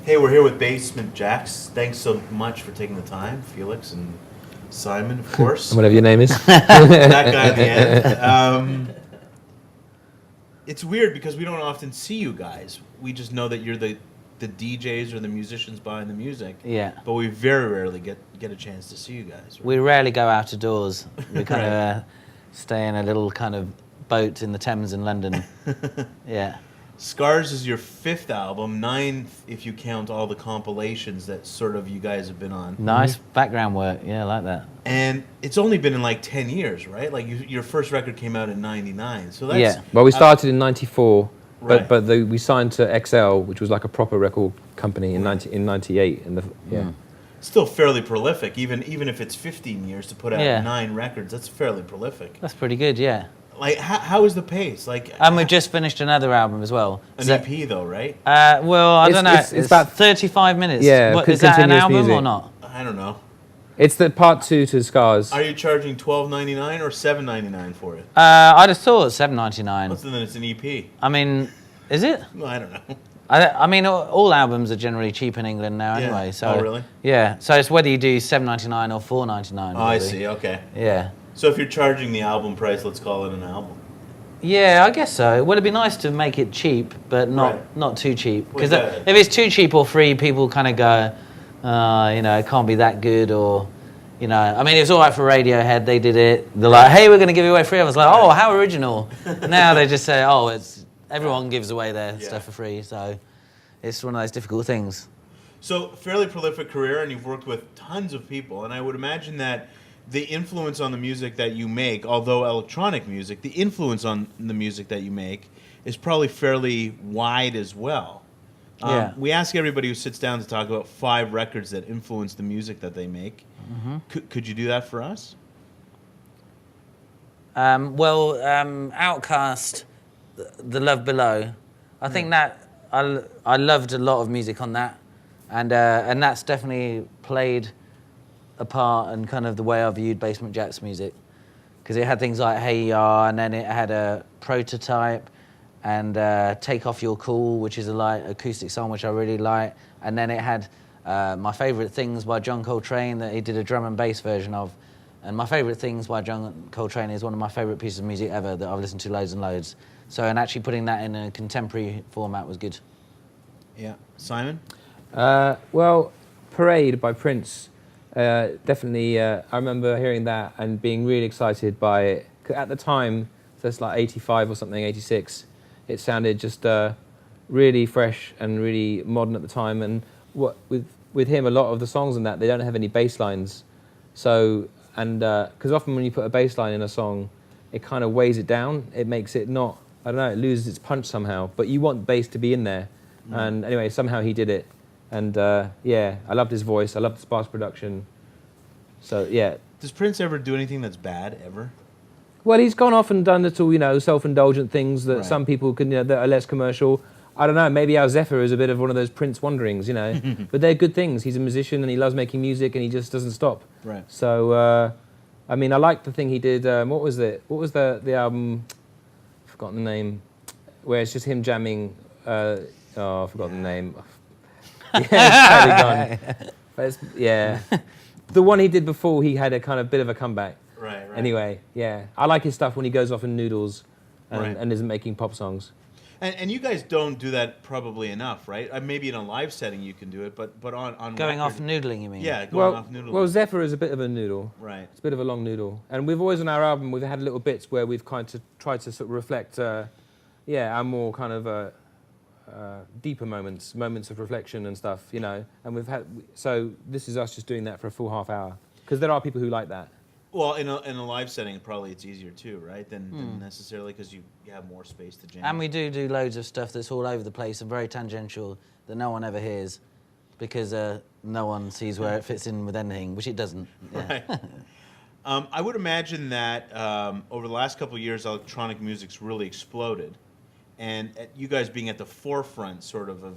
Hey, we're here with Basement Jaxx. Thanks so much for taking the time, Felix and Simon, of course. Whatever your name is. That guy at the end. It's weird because we don't often see you guys. We just know that you're the DJs or the musicians behind the music. Yeah. But we very rarely get a chance to see you guys. Right? We rarely go out of doors. We kind Right. of stay in a little kind of boat in the Thames in London. Yeah. Scars is your 5th album, 9th if you count all the compilations that sort of you guys have been on. Nice background work. Yeah, I like that. And it's only been in like 10 years, right? Like your first record came out in '99, so that's Yeah. Well, we started in '94, Right. but we signed to XL, which was like a proper record company in '98. And still fairly prolific. Even if it's 15 years to put out Yeah. 9 records, that's fairly prolific. That's pretty good, yeah. Like how is the pace? Like And we've just finished another album as well. an EP though, right? Well, I don't know. It's about 35 minutes. Yeah, What, is that an continuous album or music. not? I don't know. it's the part 2 to Scars. Are you charging $12.99 or $7.99 for it? I'd have thought $7.99. What's then it's an EP? I mean, is it? No, I don't know. I mean, all albums are generally cheap in England now Yeah. anyway. So Oh, really? Yeah. So it's whether you do $7.99 or $4.99. Oh, I really. see. Okay. Yeah. So if you're charging the album price, let's call it an album. Yeah, I guess so. Well, it'd be nice to make it cheap, but Right. not too cheap. Well, Because yeah. if it's too cheap or free, people kind of go, it can't be that good, or, I mean, it was all right for Radiohead. They did it. They're like, hey, we're going to give it away free. I was like, oh, how original. Now they just say, oh, everyone gives away their Yeah. stuff for free. So it's one of those difficult things. So fairly prolific career, and you've worked with tons of people, and I would imagine that the influence on the music that you make, although electronic music, the influence on the music that you make is probably fairly wide as well. Yeah. We ask everybody who sits down to talk about 5 records that influence the music that they make. Mm-hmm. Could you do that for us? Outcast, The Love Below. I think that I loved a lot of music on that, and that's definitely played a part in kind of the way I viewed Basement Jaxx music, because it had things like Hey Ya, and then it had a Prototype, and Take Off Your Cool, which is a light acoustic song which I really like, and then it had My Favourite Things by John Coltrane that he did a drum and bass version of. And My Favourite Things by John Coltrane is one of my favourite pieces of music ever that I've listened to loads and loads. So, and actually putting that in a contemporary format was good. Yeah. Simon? Well, Parade by Prince. Definitely, I remember hearing that and being really excited by it. At the time, so it's like 85 or something, 86, it sounded just really fresh and really modern at the time. And with him, a lot of the songs in that, they don't have any bass lines. So, and because often when you put a bass line in a song, it kind of weighs it down. It makes it not, I don't know, it loses its punch somehow. But you want bass to be in there. And anyway, somehow he did it. And I loved his voice. I loved the sparse production. So yeah. Does Prince ever do anything that's bad, ever? Well, he's gone off and done little, self-indulgent things that Right. some people can, that are less commercial. I don't know. Maybe Our Zephyr is a bit of one of those Prince wanderings, but they're good things. He's a musician and he loves making music and he just doesn't stop. Right. So, I mean, I liked the thing he did. What was it? What was the album? I've forgotten the name. Where it's just him jamming. I've forgotten the name. Yeah, it's totally gone. But the one he did before, he had a kind of bit of a comeback. Right. Anyway, yeah, I like his stuff when he goes off and noodles and, Right. and isn't making pop songs. And you guys don't do that probably enough, right? Maybe in a live setting you can do it, but on Going off record- noodling, you mean? Yeah, going off noodling. Well, Zephyr is a bit of a noodle. Right. It's a bit of a long noodle. And we've always on our album, we've had little bits where we've kind of tried to sort of reflect, our more kind of deeper moments of reflection and stuff, And we've had, so this is us just doing that for a full half hour. Because there are people who like that. Well, in a live setting, probably it's easier too, right? Than necessarily because you have more space to jam. And we do loads of stuff that's all over the place and very tangential that no one ever hears, because no one sees where it fits in with anything, which it doesn't. Yeah. Right. I would imagine that over the last couple of years, electronic music's really exploded, and you guys being at the forefront, sort of the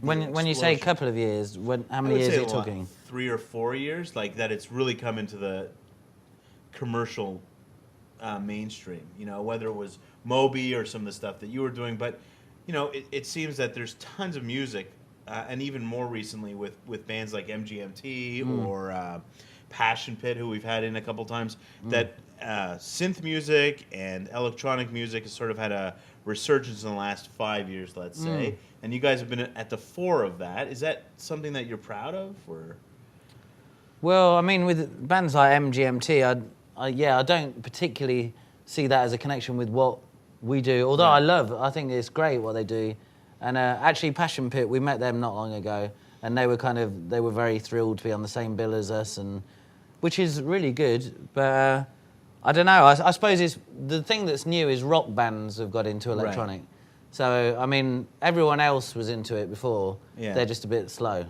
When you say a explosion. couple of years, how many years are you talking? 3 or 4 years, like that. It's really come into the commercial mainstream. Whether it was Moby or some of the stuff that you were doing, but it seems that there's tons of music and even more recently with bands like MGMT Mm. or Passion Pit, who we've had in a couple times, that synth music and electronic music has sort of had a resurgence in the last 5 years, let's say. And you guys have been at the fore of that. Is that something that you're proud of, or? Well, I mean, with bands like MGMT, I don't particularly see that as a connection with what we do. Although I think it's great what they do. And actually, Passion Pit, we met them not long ago, and they were very thrilled to be on the same bill as us, and which is really good. But I don't know. I suppose the thing that's new is rock bands have got into electronic. Right. So I mean, everyone else was into it before. Yeah. They're just a bit slow.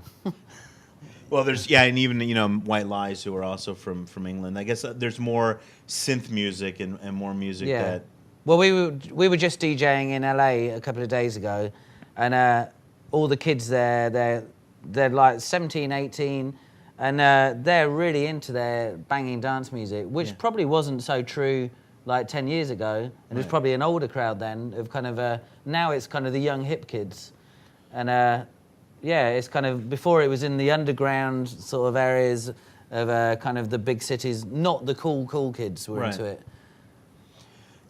Well, and even White Lies, who are also from England. I guess there's more synth music and more music that. Well, we were just DJing in LA a couple of days ago, and all the kids there, they're like 17, 18, and they're really into their banging dance music, which probably wasn't so true like 10 years ago, and it was probably an older crowd then of kind of now it's kind of the young hip kids, and it's kind of before it was in the underground sort of areas of kind of the big cities, not the cool kids were into it.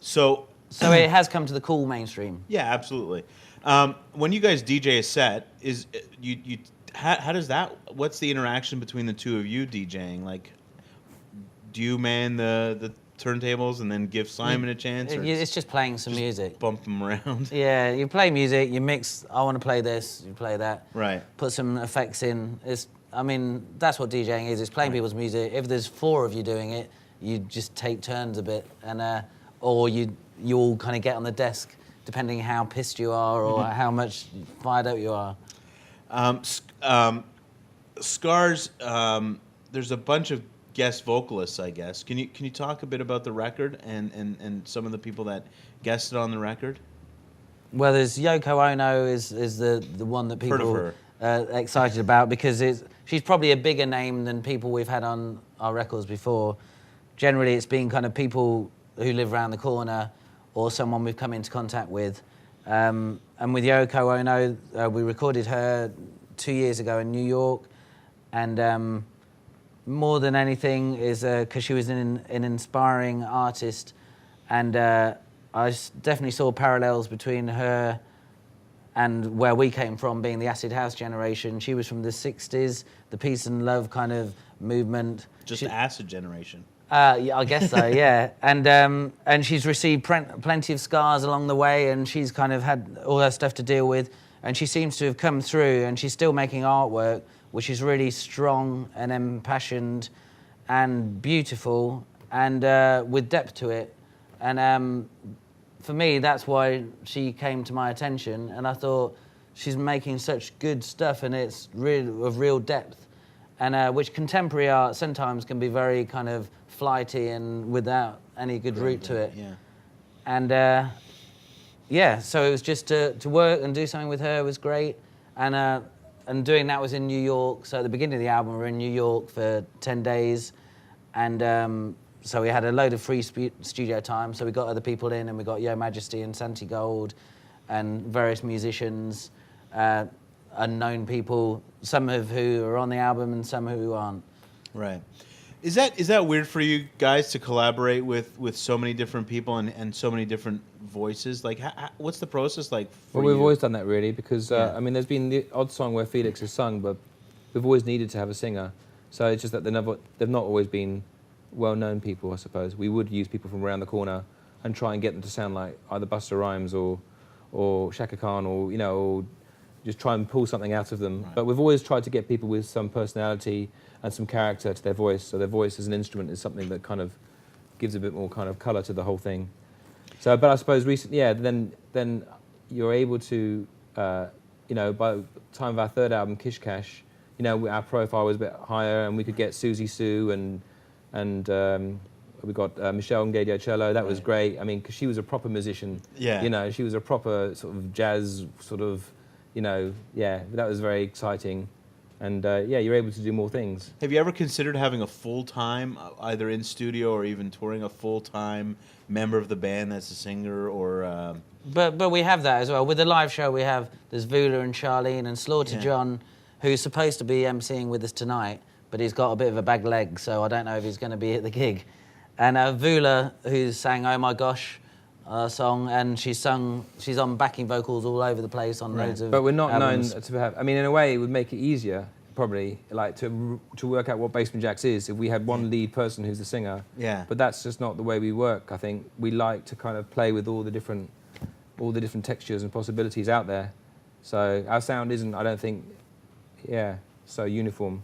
So it has come to the cool mainstream. Yeah, absolutely. When you guys DJ a set, how does that? What's the interaction between the two of you DJing? Like, do you man the turntables and then give Simon a chance? Or it's just playing some music. Bump them around. Yeah, you play music, you mix. I want to play this. You play that. Right. Put some effects in. That's what DJing is. It's playing people's music. If there's 4 of you doing it, you just take turns a bit, and or you all kind of get on the desk, depending how pissed you are or how much fired up you are. Scars. There's a bunch of guest vocalists, I guess. Can you talk a bit about the record and some of the people that guested on the record? Well, there's Yoko Ono is the one that people are excited about because she's probably a bigger name than people we've had on our records before. Generally, it's been kind of people who live around the corner or someone we've come into contact with. And with Yoko Ono, we recorded her 2 years ago in New York, and more than anything is because she was an inspiring artist, and I definitely saw parallels between her and where we came from, being the acid house generation. She was from the 60s, the peace and love kind of movement. Just the acid generation. Yeah, I guess so, yeah. And she's received plenty of scars along the way, and she's kind of had all her stuff to deal with, and she seems to have come through, and she's still making artwork which is really strong and impassioned and beautiful and with depth to it. And for me, that's why she came to my attention, and I thought she's making such good stuff, and it's really of real depth, and which contemporary art sometimes can be very kind of flighty and without any good root to it. Yeah. And so it was just to work and do something with her was great, and doing that was in New York. So at the beginning of the album, we were in New York for 10 days. And so we had a load of free studio time. So we got other people in, and we got Yo Majesty and Santi Gold and various musicians, unknown people, some of who are on the album and some who aren't. Right. Is that weird for you guys to collaborate with so many different people and so many different voices? Like, what's the process like for you? Well, we've always done that really because, I mean, there's been the odd song where Felix has sung, but we've always needed to have a singer. So it's just that they've not always been well-known people, I suppose. We would use people from around the corner and try and get them to sound like either Busta Rhymes or Shaka Khan or just try and pull something out of them. Right. But we've always tried to get people with some personality and some character to their voice. So their voice as an instrument is something that kind of gives a bit more kind of colour to the whole thing. So, but I suppose then you're able to, by the time of our third album, Kish Kash, our profile was a bit higher, and we could get Susie Sue and we got Michelle Ngadio-Cello. That was great. I mean, because she was a proper musician. Yeah. She was a proper sort of jazz sort of, that was very exciting. And yeah, you're able to do more things. Have you ever considered having a full-time, either in studio or even touring, a full-time member of the band that's a singer or? But we have that as well. With the live show, there's Vula and Charlene and Slaughter John, who's supposed to be emceeing with us tonight, but he's got a bit of a bag leg, so I don't know if he's going to be at the gig. And Vula, who sang "Oh My Gosh" song, and she's on backing vocals all over the place on loads of. But we're not albums. known to have. I mean, in a way, it would make it easier, probably, like to work out what Basement Jaxx is if we had one lead person who's the singer. Yeah. But that's just not the way we work. I think we like to kind of play with all the different textures and possibilities out there. So our sound isn't, I don't think, so uniform.